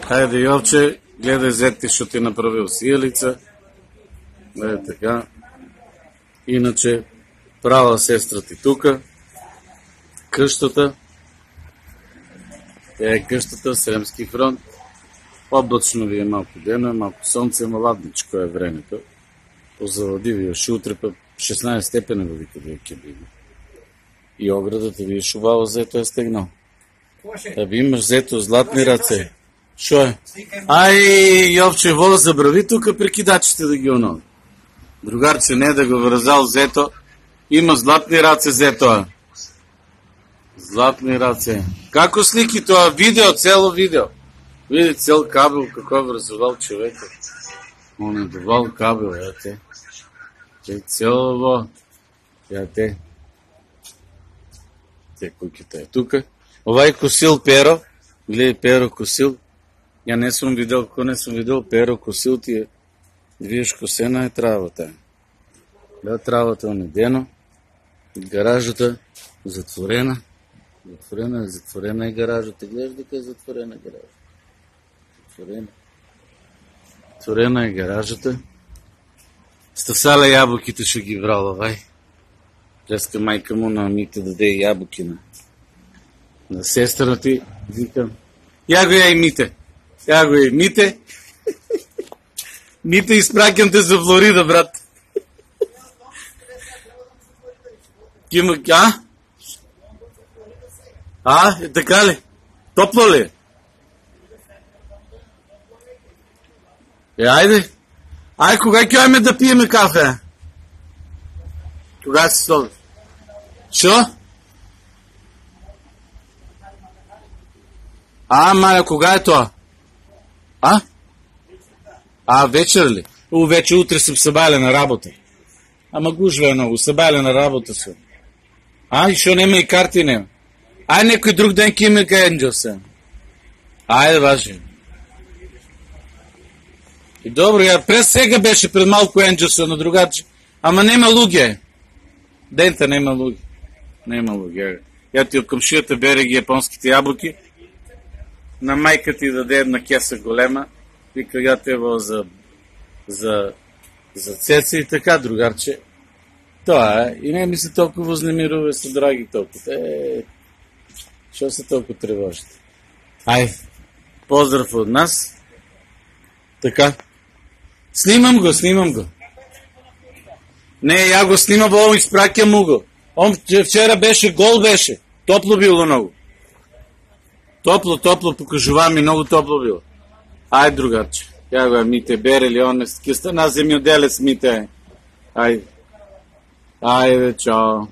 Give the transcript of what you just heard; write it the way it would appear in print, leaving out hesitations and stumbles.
Хайде, Йовче, гледай зет що ти направил сиялица. Така. Иначе, права сестра ти тука. Къщата. Тя е къщата, Сремски фронт. Облачно ви е малко дено, малко слънце, ладничко е времето. Позалади ви още утре, 16 степена вика да е кебина. И оградата ви е шувала, взето е стегнал. Да би имаш взето златни ръце. Шо е? Ай, Йовче, вода забрави тук прикидачите да ги онови. Другарче, не да го вързал взето. Има златни ръце взето. Златни ръце. Како слики това? Видео, цело видео. Види цел кабел, какво е връзувал човека. Он е довал кабел, ете. Те цяло, ете. Те куките е тука. Ова е косил перо. Гледай, перо косил. Я не съм видел, ако не съм видел, перо косил ти е. Виж, косена е травата. Да, травата е недено. Гаражата затворена. Затворена е гаражата. Гледаш дека е затворена гаражата. Затворена е гаражата. Стасаля ябълките ще ги врала, вай. Днеска майка му на Мите даде ябълки на сестра ти. Викам, я го я и Мите. Я го я и Мите. Мите, изпракям те за Флорида, брат. Е така ли? Топло ли? Айде. Кога кьоеме да пиеме кафе? Кога си столи? Шо? Маля, кога е това? Вечер ли? Вече утре съм събаля на работа. Ама гужва е много, събаля на работа съм. И шо нема и карти нема? Некой друг ден киме ка Енджелса. Айде, важи. И добро, през сега беше пред малко Енджелса на другаче. Ама нема луѓе. Дента нема луѓе. Нема луѓе. Я ти от комшията бере ги японските ябълки. На майка ти даде една кеса голема. Вика, я тева за цеца и така, другарче. Това е. И не ми се толкова вознемирува, са драги толкова. Що се толкова тревожите? Поздрав от нас. Така. Снимам го. Не, я го снимам, изпракям му го. Вчера беше, гол беше. Топло било много. Топло, покажува ми, много топло било. Другарче. Я го Мите, берели, он е скиста на земјоделец Мите. Айде, чао.